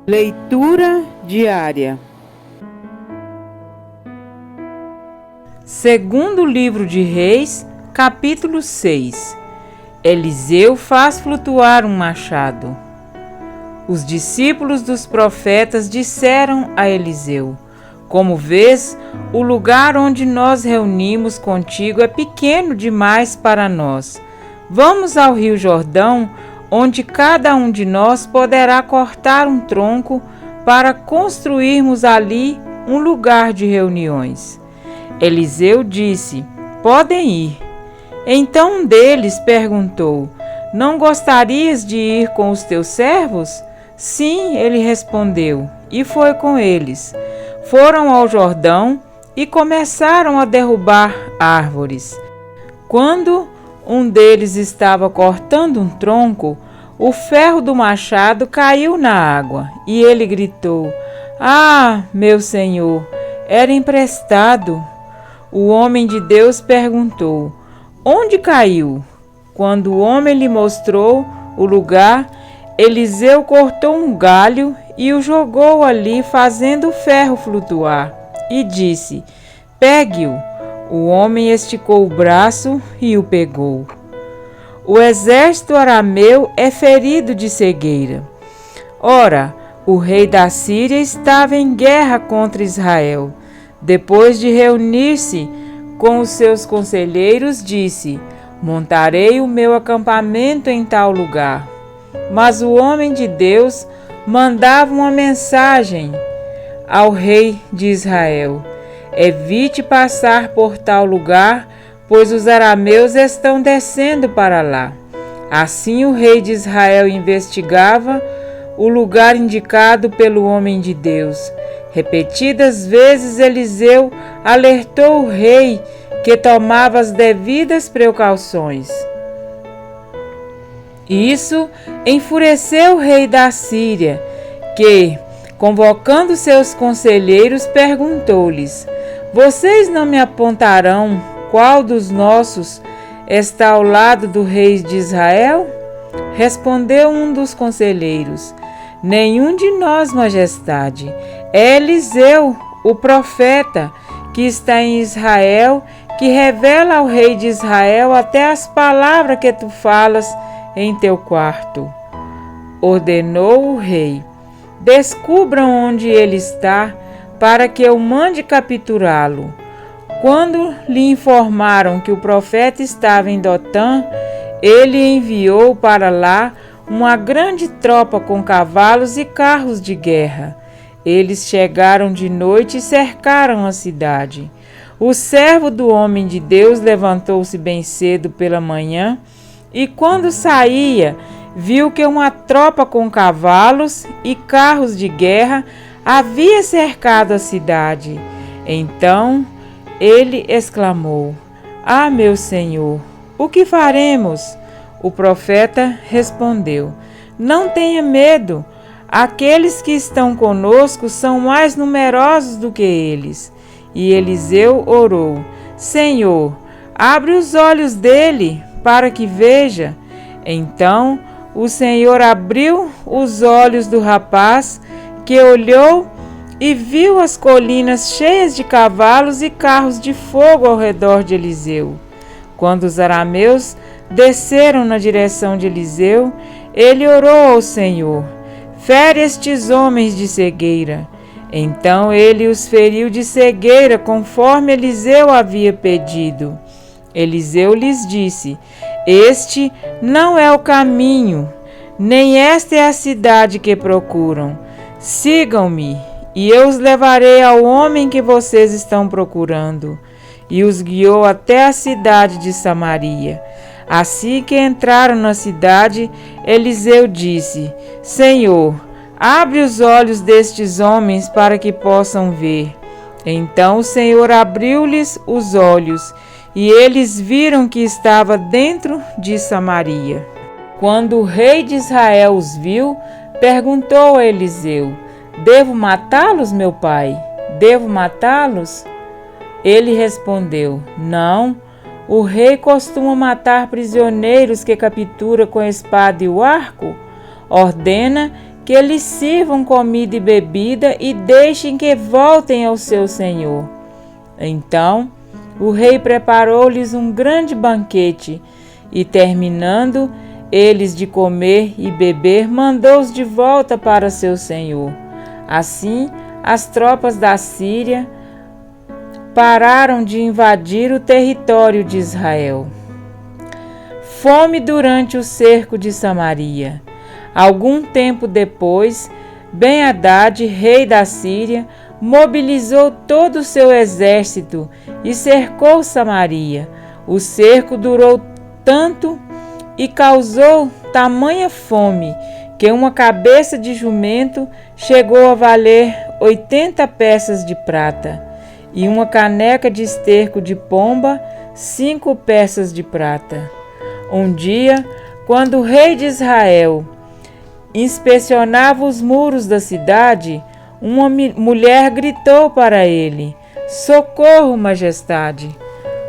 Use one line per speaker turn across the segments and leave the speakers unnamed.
Leitura diária.
Segundo livro de Reis, capítulo 6. Eliseu faz flutuar um machado. Os discípulos dos profetas disseram a Eliseu: Como vês, o lugar onde nós reunimos contigo é pequeno demais para nós. Vamos ao rio Jordão, onde cada um de nós poderá cortar um tronco para construirmos ali um lugar de reuniões. Eliseu disse: Podem ir. Então um deles perguntou: Não gostarias de ir com os teus servos? Sim, ele respondeu, e foi com eles. Foram ao Jordão e começaram a derrubar árvores. Quando um deles estava cortando um tronco, o ferro do machado caiu na água e ele gritou: Ah, meu senhor, era emprestado. O homem de Deus perguntou: Onde caiu? Quando o homem lhe mostrou o lugar, Eliseu cortou um galho e o jogou ali, fazendo o ferro flutuar, e disse: Pegue-o. O homem esticou o braço e o pegou. O exército arameu é ferido de cegueira. Ora, o rei da Síria estava em guerra contra Israel. Depois de reunir-se com os seus conselheiros, disse: Montarei o meu acampamento em tal lugar. Mas o homem de Deus mandava uma mensagem ao rei de Israel: Evite passar por tal lugar, pois os arameus estão descendo para lá. Assim o rei de Israel investigava o lugar indicado pelo homem de Deus. Repetidas vezes Eliseu alertou o rei que tomava as devidas precauções. Isso enfureceu o rei da Síria, que, convocando seus conselheiros, perguntou-lhes: Vocês não me apontarão qual dos nossos está ao lado do rei de Israel? Respondeu um dos conselheiros: Nenhum de nós, majestade. É Eliseu, o profeta, que está em Israel, que revela ao rei de Israel até as palavras que tu falas em teu quarto. Ordenou o rei: Descubram onde ele está, para que eu mande capturá-lo. Quando lhe informaram que o profeta estava em Dotã, ele enviou para lá uma grande tropa com cavalos e carros de guerra. Eles chegaram de noite e cercaram a cidade. O servo do homem de Deus levantou-se bem cedo pela manhã e, quando saía, viu que uma tropa com cavalos e carros de guerra havia cercado a cidade. Então ele exclamou: Ah, meu senhor, o que faremos? O profeta respondeu: Não tenha medo, aqueles que estão conosco são mais numerosos do que eles. E Eliseu orou: Senhor, abre os olhos dele, para que veja. Então o Senhor abriu os olhos do rapaz, que olhou e viu as colinas cheias de cavalos e carros de fogo ao redor de Eliseu. Quando os arameus desceram na direção de Eliseu, ele orou ao Senhor: Fere estes homens de cegueira. Então ele os feriu de cegueira, conforme Eliseu havia pedido. Eliseu lhes disse: Este não é o caminho, nem esta é a cidade que procuram. Sigam-me, e eu os levarei ao homem que vocês estão procurando. E os guiou até a cidade de Samaria. Assim que entraram na cidade, Eliseu disse: Senhor, abre os olhos destes homens para que possam ver. Então o Senhor abriu-lhes os olhos, e eles viram que estava dentro de Samaria. Quando o rei de Israel os viu, perguntou a Eliseu: Devo matá-los, meu pai? Devo matá-los? Ele respondeu: Não, o rei costuma matar prisioneiros que captura com a espada e o arco. Ordena que lhes sirvam comida e bebida e deixem que voltem ao seu senhor. Então o rei preparou-lhes um grande banquete e, terminando eles de comer e beber, mandou-os de volta para seu senhor. Assim, as tropas da Síria pararam de invadir o território de Israel. Fome durante o cerco de Samaria. Algum tempo depois, Ben-Hadad, rei da Síria, mobilizou todo o seu exército e cercou Samaria. O cerco durou tanto e causou tamanha fome que uma cabeça de jumento chegou a valer 80 peças de prata, e uma caneca de esterco de pomba 5 peças de prata. Um dia, quando o rei de Israel inspecionava os muros da cidade, uma mulher gritou para ele: "Socorro, majestade!"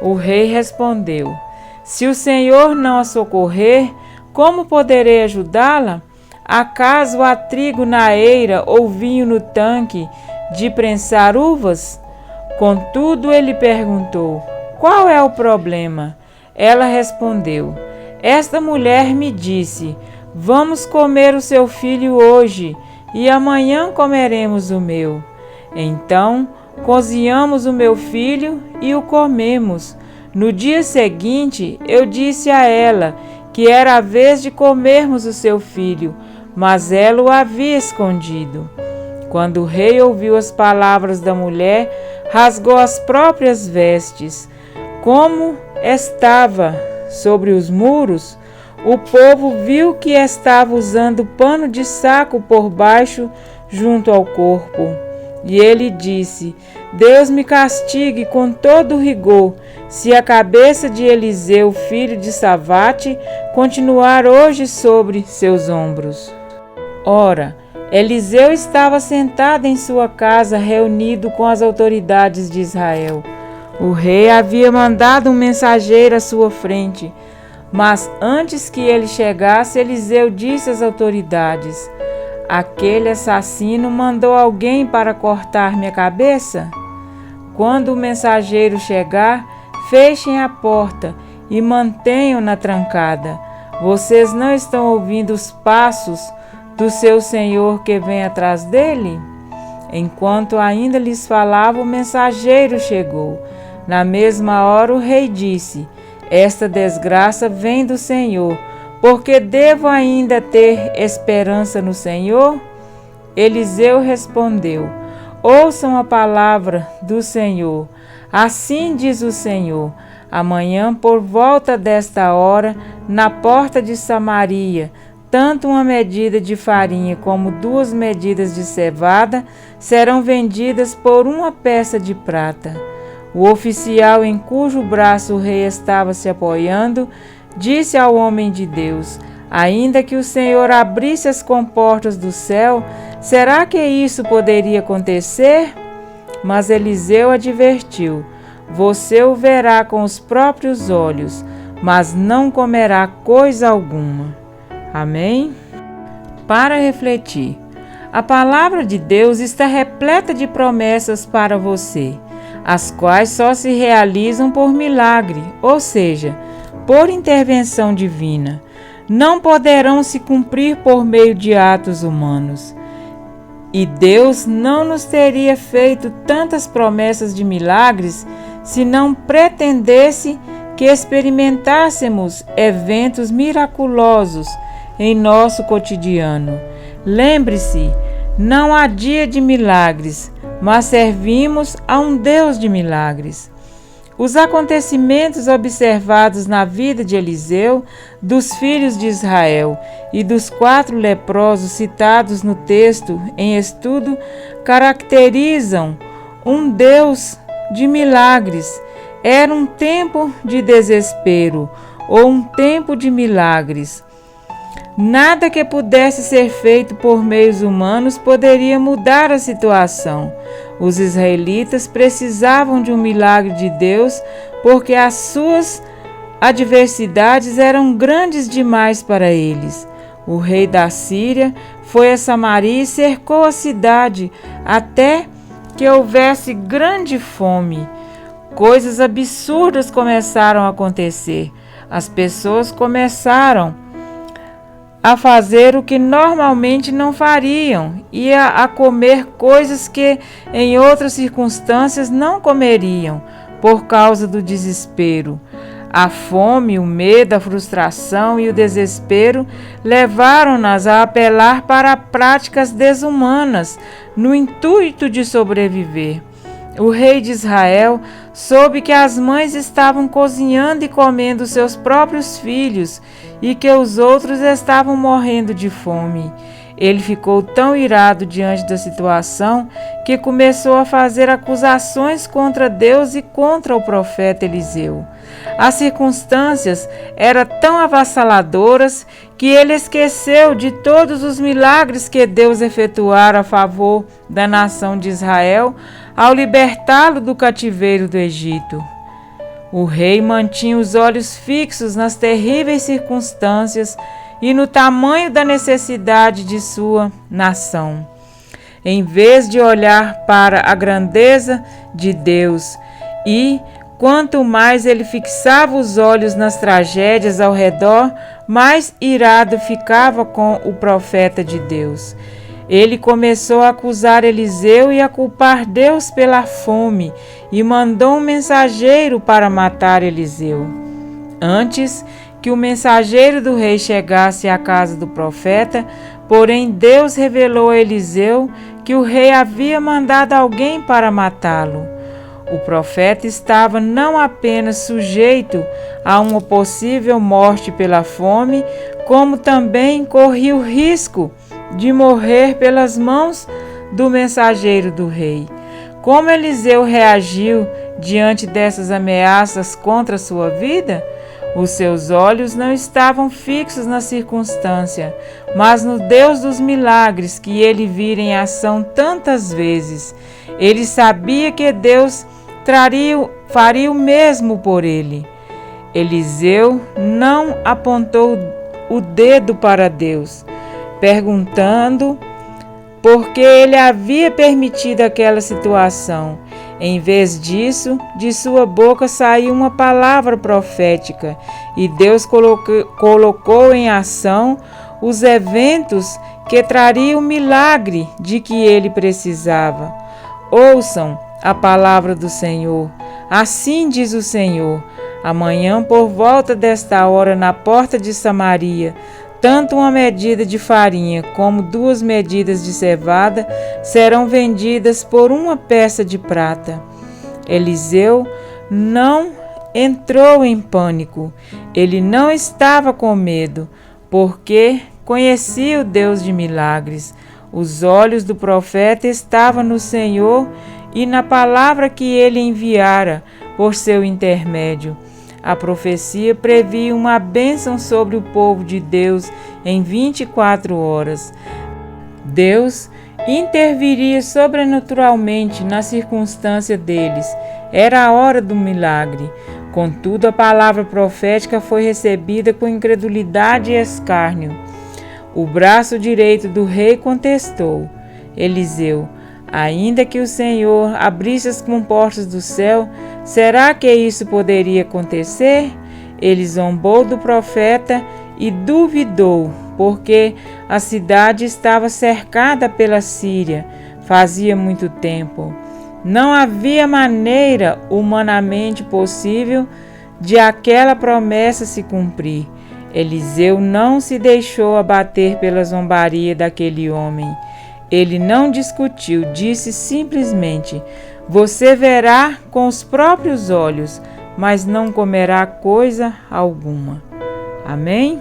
O rei respondeu: "Se o Senhor não a socorrer, como poderei ajudá-la? Acaso há trigo na eira ou vinho no tanque de prensar uvas?" Contudo, ele perguntou: "Qual é o problema?" Ela respondeu: "Esta mulher me disse: vamos comer o seu filho hoje, e amanhã comeremos o meu. Então, cozinhamos o meu filho e o comemos. No dia seguinte, eu disse a ela que era a vez de comermos o seu filho, mas ela o havia escondido." Quando o rei ouviu as palavras da mulher, rasgou as próprias vestes. Como estava sobre os muros, o povo viu que estava usando pano de saco por baixo junto ao corpo. E ele disse: "Deus me castigue com todo rigor, se a cabeça de Eliseu, filho de Safate, continuar hoje sobre seus ombros." Ora, Eliseu estava sentado em sua casa, reunido com as autoridades de Israel. O rei havia mandado um mensageiro à sua frente, mas antes que ele chegasse, Eliseu disse às autoridades: "Aquele assassino mandou alguém para cortar minha cabeça? Quando o mensageiro chegar, fechem a porta e mantenham-na trancada. Vocês não estão ouvindo os passos do seu senhor que vem atrás dele?" Enquanto ainda lhes falava, o mensageiro chegou. Na mesma hora o rei disse: "Esta desgraça vem do Senhor, porque devo ainda ter esperança no Senhor?" Eliseu respondeu: "Ouçam a palavra do Senhor. Assim diz o Senhor: amanhã, por volta desta hora, na porta de Samaria, tanto uma medida de farinha como 2 medidas de cevada serão vendidas por 1 peça de prata." O oficial em cujo braço o rei estava se apoiando disse ao homem de Deus: "Ainda que o Senhor abrisse as comportas do céu, será que isso poderia acontecer?" Mas Eliseu advertiu: "Você o verá com os próprios olhos, mas não comerá coisa alguma." Amém? Para refletir, a palavra de Deus está repleta de promessas para você, as quais só se realizam por milagre, ou seja, por intervenção divina. Não poderão se cumprir por meio de atos humanos. E Deus não nos teria feito tantas promessas de milagres se não pretendesse que experimentássemos eventos miraculosos em nosso cotidiano. Lembre-se, não há dia de milagres, mas servimos a um Deus de milagres. Os acontecimentos observados na vida de Eliseu, dos filhos de Israel e dos 4 leprosos citados no texto em estudo caracterizam um Deus de milagres. Era um tempo de desespero ou um tempo de milagres. Nada que pudesse ser feito por meios humanos poderia mudar a situação. Os israelitas precisavam de um milagre de Deus porque as suas adversidades eram grandes demais para eles. O rei da Síria foi a Samaria e cercou a cidade até que houvesse grande fome. Coisas absurdas começaram a acontecer. As pessoas começaram a fazer o que normalmente não fariam e a comer coisas que em outras circunstâncias não comeriam, por causa do desespero. A fome, o medo, a frustração e o desespero levaram-nas a apelar para práticas desumanas, no intuito de sobreviver. O rei de Israel soube que as mães estavam cozinhando e comendo seus próprios filhos e que os outros estavam morrendo de fome. Ele ficou tão irado diante da situação que começou a fazer acusações contra Deus e contra o profeta Eliseu. As circunstâncias eram tão avassaladoras que ele esqueceu de todos os milagres que Deus efetuara a favor da nação de Israel ao libertá-lo do cativeiro do Egito. O rei mantinha os olhos fixos nas terríveis circunstâncias e no tamanho da necessidade de sua nação. Em vez de olhar para a grandeza de Deus quanto mais ele fixava os olhos nas tragédias ao redor, mais irado ficava com o profeta de Deus. Ele começou a acusar Eliseu e a culpar Deus pela fome e mandou um mensageiro para matar Eliseu. Antes que o mensageiro do rei chegasse à casa do profeta, porém Deus revelou a Eliseu que o rei havia mandado alguém para matá-lo. O profeta estava não apenas sujeito a uma possível morte pela fome, como também corria o risco de morrer pelas mãos do mensageiro do rei. Como Eliseu reagiu diante dessas ameaças contra a sua vida? Os seus olhos não estavam fixos na circunstância, mas no Deus dos milagres que ele vira em ação tantas vezes. Ele sabia que Deus faria o mesmo por ele. Eliseu não apontou o dedo para Deus, perguntando por que ele havia permitido aquela situação. Em vez disso, de sua boca saiu uma palavra profética e Deus colocou em ação os eventos que trariam o milagre de que ele precisava. Ouçam a palavra do Senhor. Assim diz o Senhor: amanhã, por volta desta hora, na porta de Samaria, tanto uma medida de farinha como 2 medidas de cevada serão vendidas por 1 peça de prata. Eliseu não entrou em pânico. Ele não estava com medo, porque conhecia o Deus de milagres. Os olhos do profeta estavam no Senhor e na palavra que ele enviara por seu intermédio. A profecia previa uma bênção sobre o povo de Deus em 24 horas. Deus interviria sobrenaturalmente na circunstância deles. Era a hora do milagre. Contudo, a palavra profética foi recebida com incredulidade e escárnio. O braço direito do rei contestou: Eliseu, ainda que o Senhor abrisse as comportas do céu, será que isso poderia acontecer? Ele zombou do profeta e duvidou, porque a cidade estava cercada pela Síria fazia muito tempo. Não havia maneira humanamente possível de aquela promessa se cumprir. Eliseu não se deixou abater pela zombaria daquele homem. Ele não discutiu, disse simplesmente: você verá com os próprios olhos, mas não comerá coisa alguma. Amém?